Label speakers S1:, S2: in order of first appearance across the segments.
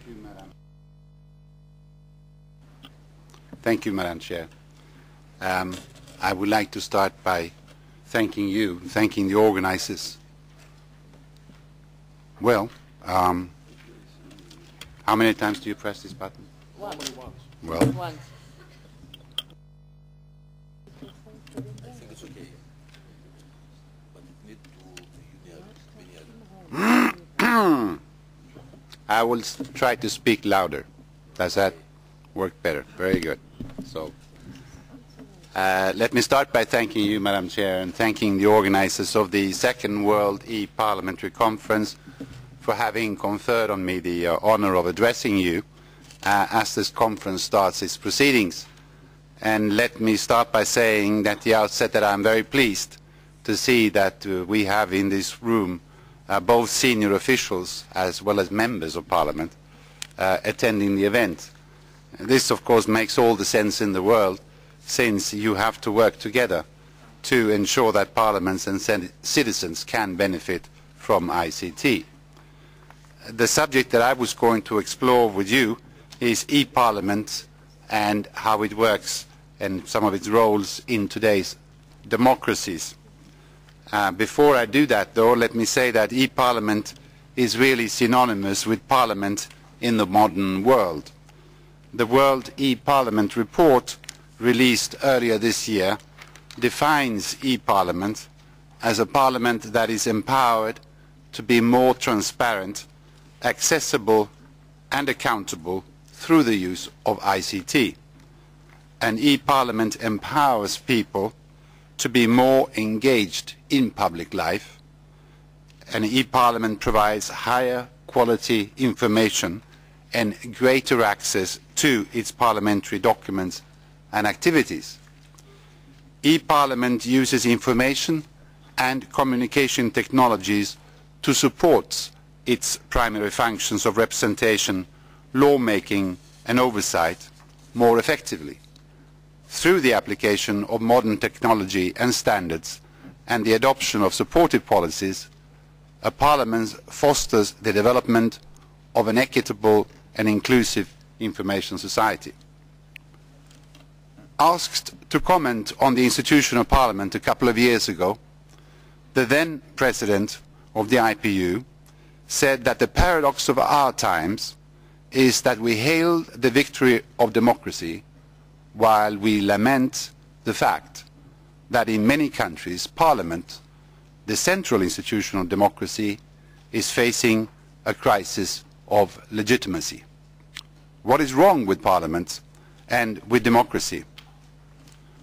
S1: you, Madam. Thank you, Madam Chair. I would like to start by thanking you, thanking the organizers. Well, how many times do you press this button?
S2: Once.
S1: Well,
S2: Once.
S3: I think it's okay, but it needs to be
S1: I will try to speak louder. Does that work better? Very good. So, let me start by thanking you, Madam Chair, and thanking the organizers of the Second World E-Parliamentary Conference for having conferred on me the honor of addressing you as this conference starts its proceedings. And let me start by saying at the outset that I'm very pleased to see that we have in this room both senior officials as well as members of Parliament attending the event. This, of course, makes all the sense in the world, since you have to work together to ensure that parliaments and citizens can benefit from ICT. The subject that I was going to explore with you is e-Parliament and how it works and some of its roles in today's democracies. Before I do that, though, let me say that e-Parliament is really synonymous with Parliament in the modern world. The World e-Parliament report released earlier this year defines e-Parliament as a parliament that is empowered to be more transparent, accessible and accountable through the use of ICT. An e-Parliament empowers people to be more engaged in public life. An e-Parliament provides higher quality information and greater access to its parliamentary documents and activities. E-Parliament uses information and communication technologies to support its primary functions of representation, lawmaking and oversight more effectively. Through the application of modern technology and standards and the adoption of supportive policies, a Parliament fosters the development of an equitable and inclusive information society. Asked to comment on the institution of Parliament a couple of years ago, the then President of the IPU said that the paradox of our times is that we hail the victory of democracy while we lament the fact that in many countries Parliament, the central institution of democracy, is facing a crisis of legitimacy. What is wrong with Parliament and with democracy?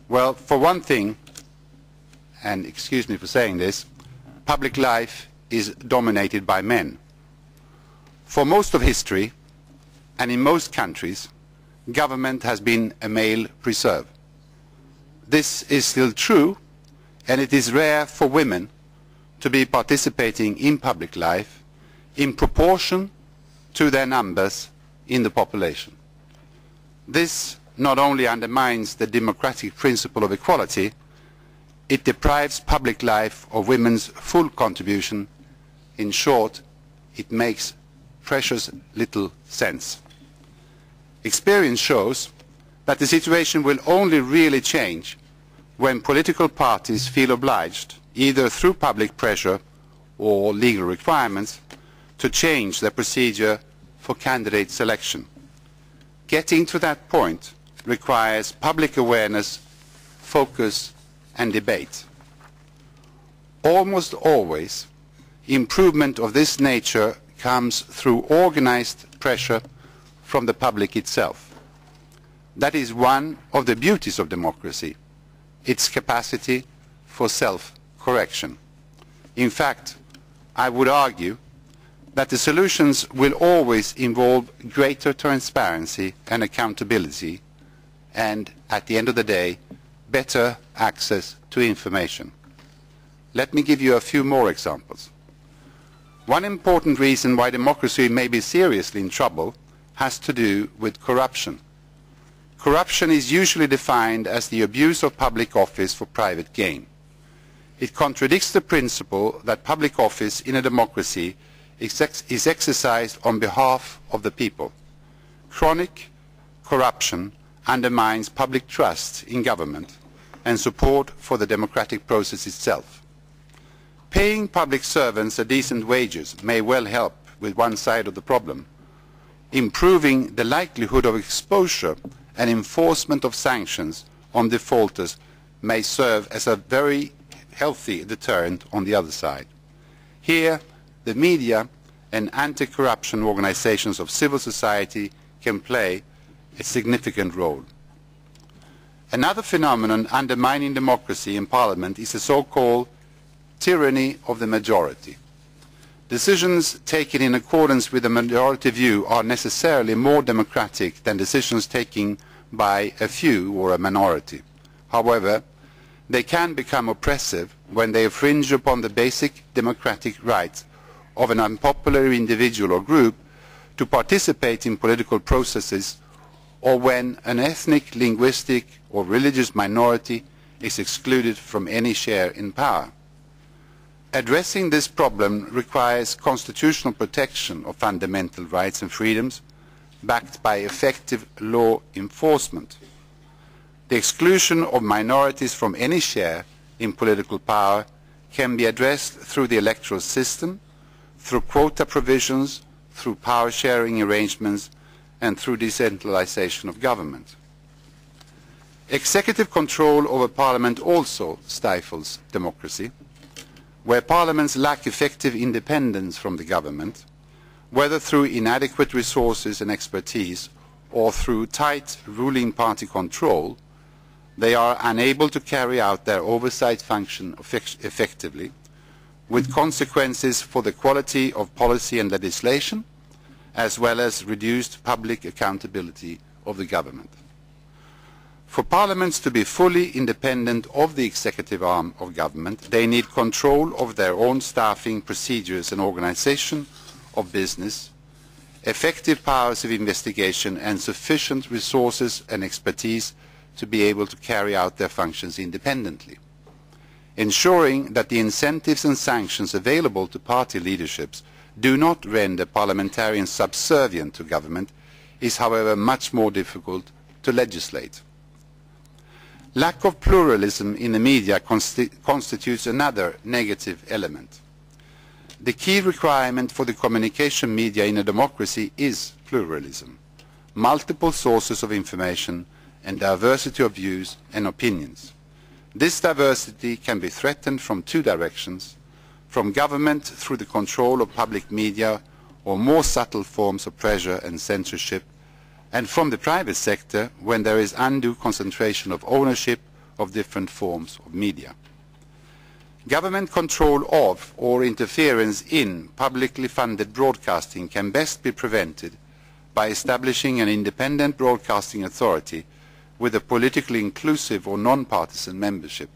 S1: Well, for one thing, and excuse me for saying this, public life is dominated by men. For most of history, and in most countries, government has been a male preserve. This is still true, and it is rare for women to be participating in public life in proportion to their numbers in the population. This not only undermines the democratic principle of equality, it deprives public life of women's full contribution. In short, it makes precious little sense. Experience shows that the situation will only really change when political parties feel obliged, either through public pressure or legal requirements, to change their procedure for candidate selection. Getting to that point requires public awareness, focus and debate. Almost always, improvement of this nature comes through organized pressure from the public itself. That is one of the beauties of democracy, its capacity for self-correction. In fact, I would argue that the solutions will always involve greater transparency and accountability and, at the end of the day, better access to information. Let me give you a few more examples. One important reason why democracy may be seriously in trouble has to do with corruption. Corruption is usually defined as the abuse of public office for private gain. It contradicts the principle that public office in a democracy is exercised on behalf of the people. Chronic corruption undermines public trust in government and support for the democratic process itself. Paying public servants a decent wages may well help with one side of the problem. Improving the likelihood of exposure and enforcement of sanctions on defaulters may serve as a very healthy deterrent on the other side. Here, the media and anti-corruption organizations of civil society can play a significant role. Another phenomenon undermining democracy in Parliament is the so-called tyranny of the majority. Decisions taken in accordance with the majority view are necessarily more democratic than decisions taken by a few or a minority. However, they can become oppressive when they infringe upon the basic democratic rights of an unpopular individual or group to participate in political processes, or when an ethnic, linguistic or religious minority is excluded from any share in power. Addressing this problem requires constitutional protection of fundamental rights and freedoms, backed by effective law enforcement. The exclusion of minorities from any share in political power can be addressed through the electoral system, through quota provisions, through power-sharing arrangements, and through decentralization of government. Executive control over Parliament also stifles democracy. Where parliaments lack effective independence from the government, whether through inadequate resources and expertise or through tight ruling party control, they are unable to carry out their oversight function effectively, with consequences for the quality of policy and legislation, as well as reduced public accountability of the government. For parliaments to be fully independent of the executive arm of government, they need control of their own staffing, procedures and organisation of business, effective powers of investigation and sufficient resources and expertise to be able to carry out their functions independently. Ensuring that the incentives and sanctions available to party leaderships do not render parliamentarians subservient to government is, however, much more difficult to legislate. Lack of pluralism in the media constitutes another negative element. The key requirement for the communication media in a democracy is pluralism, multiple sources of information and diversity of views and opinions. This diversity can be threatened from two directions: from government through the control of public media or more subtle forms of pressure and censorship, and from the private sector when there is undue concentration of ownership of different forms of media. Government control of or interference in publicly funded broadcasting can best be prevented by establishing an independent broadcasting authority with a politically inclusive or non-partisan membership.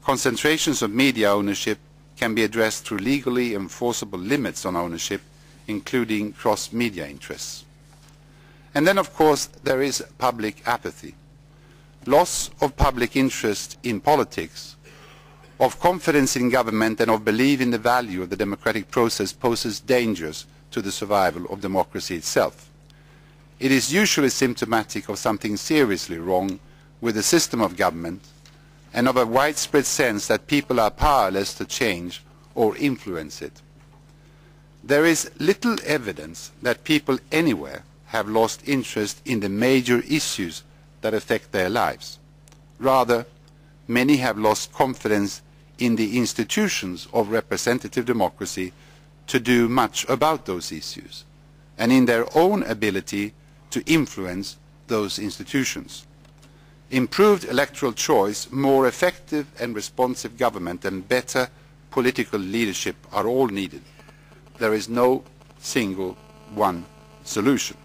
S1: Concentrations of media ownership can be addressed through legally enforceable limits on ownership, including cross-media interests. And then, of course, there is public apathy. Loss of public interest in politics, of confidence in government and of belief in the value of the democratic process poses dangers to the survival of democracy itself. It is usually symptomatic of something seriously wrong with the system of government and of a widespread sense that people are powerless to change or influence it. There is little evidence that people anywhere have lost interest in the major issues that affect their lives. Rather, many have lost confidence in the institutions of representative democracy to do much about those issues, and in their own ability to influence those institutions. Improved electoral choice, more effective and responsive government, and better political leadership are all needed. There is no single one solution.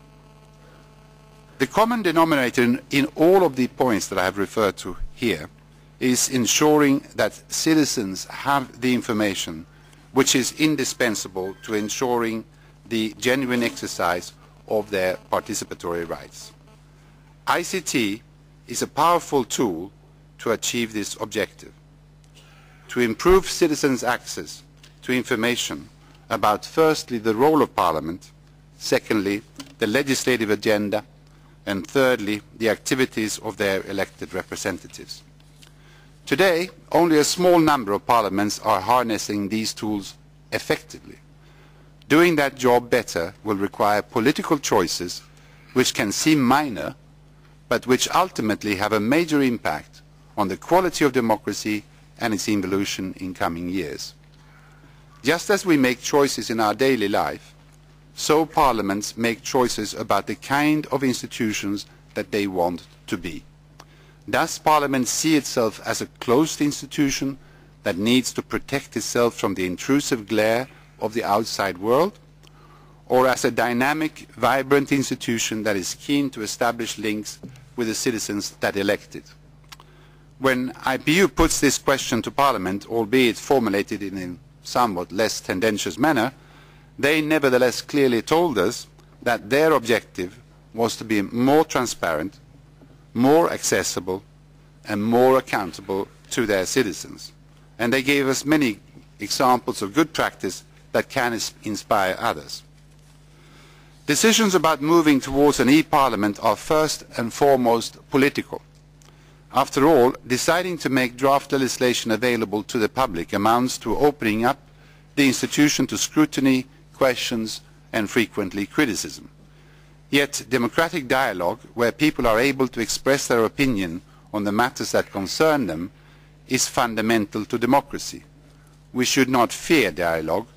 S1: The common denominator in all of the points that I have referred to here is ensuring that citizens have the information which is indispensable to ensuring the genuine exercise of their participatory rights. ICT is a powerful tool to achieve this objective. To improve citizens' access to information about firstly the role of Parliament, secondly the legislative agenda, and thirdly the activities of their elected representatives. Today, only a small number of parliaments are harnessing these tools effectively. Doing that job better will require political choices which can seem minor, but which ultimately have a major impact on the quality of democracy and its evolution in coming years. Just as we make choices in our daily life, so parliaments make choices about the kind of institutions that they want to be. Does Parliament see itself as a closed institution that needs to protect itself from the intrusive glare of the outside world, or as a dynamic, vibrant institution that is keen to establish links with the citizens that elect it? When IPU puts this question to Parliament, albeit formulated in a somewhat less tendentious manner, they nevertheless clearly told us that their objective was to be more transparent, more accessible and more accountable to their citizens. And they gave us many examples of good practice that can inspire others. Decisions about moving towards an e-parliament are first and foremost political. After all, deciding to make draft legislation available to the public amounts to opening up the institution to scrutiny, questions and frequently criticism. Yet democratic dialogue, where people are able to express their opinion on the matters that concern them, is fundamental to democracy. We should not fear dialogue,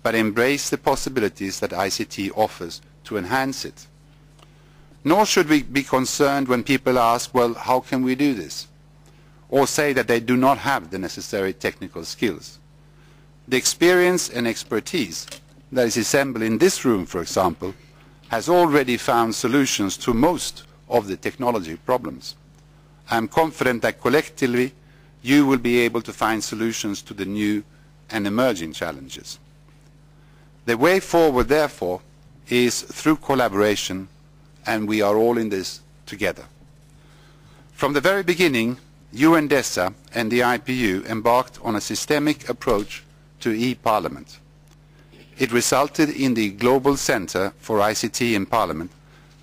S1: but embrace the possibilities that ICT offers to enhance it. Nor should we be concerned when people ask, well, how can we do this? Or say that they do not have the necessary technical skills. The experience and expertise that is assembled in this room, for example, has already found solutions to most of the technology problems. I am confident that collectively you will be able to find solutions to the new and emerging challenges. The way forward, therefore, is through collaboration, and we are all in this together. From the very beginning, UNDESA and the IPU embarked on a systemic approach to e-Parliament. It resulted in the Global Centre for ICT in Parliament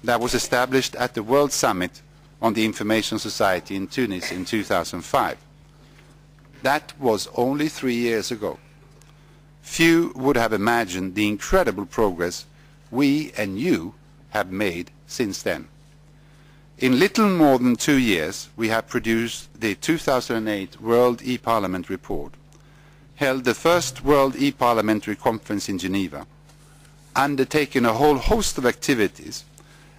S1: that was established at the World Summit on the Information Society in Tunis in 2005. That was only 3 years ago. Few would have imagined the incredible progress we and you have made since then. In little more than 2 years, we have produced the 2008 World e-Parliament Report, held the first World e-Parliamentary Conference in Geneva, undertaken a whole host of activities,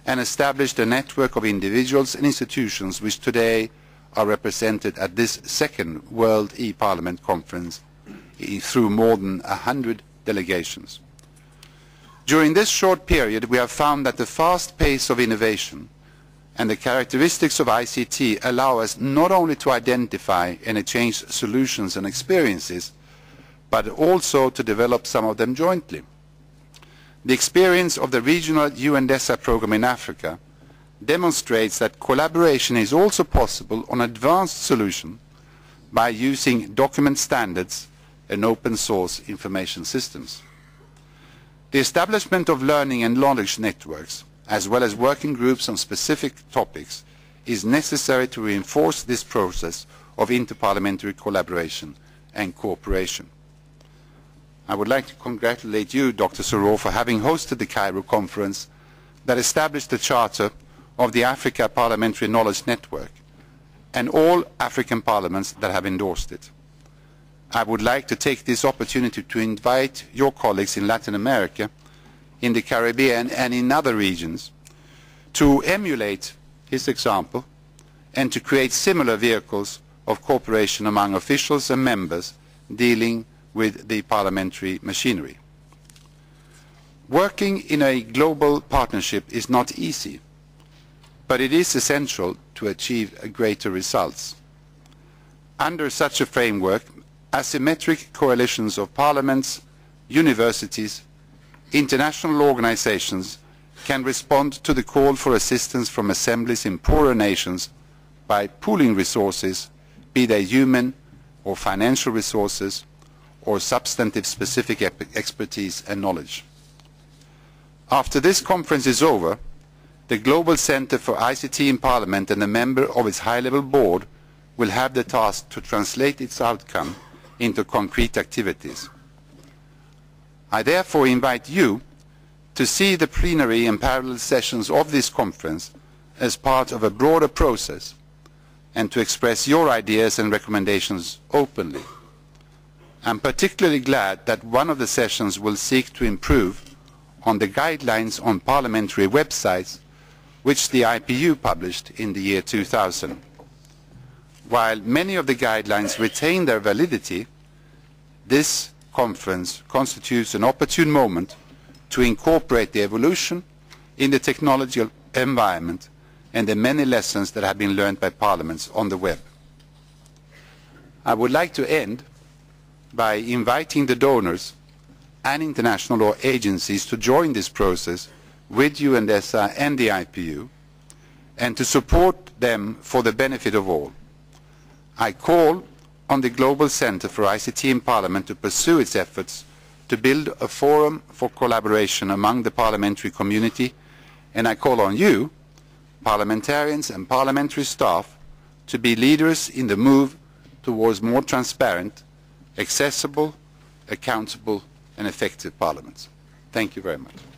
S1: and established a network of individuals and institutions which today are represented at this second World e-Parliament Conference through more than 100 delegations. During this short period, we have found that the fast pace of innovation and the characteristics of ICT allow us not only to identify and exchange solutions and experiences, but also to develop some of them jointly. The experience of the regional UNDESA program in Africa demonstrates that collaboration is also possible on advanced solutions by using document standards and open source information systems. The establishment of learning and knowledge networks, as well as working groups on specific topics, is necessary to reinforce this process of interparliamentary collaboration and cooperation. I would like to congratulate you, Dr. Soro, for having hosted the Cairo conference that established the Charter of the Africa Parliamentary Knowledge Network and all African parliaments that have endorsed it. I would like to take this opportunity to invite your colleagues in Latin America, in the Caribbean and in other regions to emulate his example and to create similar vehicles of cooperation among officials and members dealing with the parliamentary machinery. Working in a global partnership is not easy, but it is essential to achieve greater results. Under such a framework, asymmetric coalitions of parliaments, universities, international organizations can respond to the call for assistance from assemblies in poorer nations by pooling resources, be they human or financial resources, or substantive specific expertise and knowledge. After this conference is over, the Global Centre for ICT in Parliament and a member of its high-level board will have the task to translate its outcome into concrete activities. I therefore invite you to see the plenary and parallel sessions of this conference as part of a broader process and to express your ideas and recommendations openly. I am particularly glad that one of the sessions will seek to improve on the guidelines on parliamentary websites which the IPU published in the year 2000. While many of the guidelines retain their validity, this conference constitutes an opportune moment to incorporate the evolution in the technological environment and the many lessons that have been learned by parliaments on the web. I would like to end by inviting the donors and international law agencies to join this process with UNDESA and the IPU and to support them for the benefit of all. I call on the Global Centre for ICT in Parliament to pursue its efforts to build a forum for collaboration among the parliamentary community, and I call on you, parliamentarians and parliamentary staff, to be leaders in the move towards more transparent, accessible, accountable and effective parliaments. Thank you very much.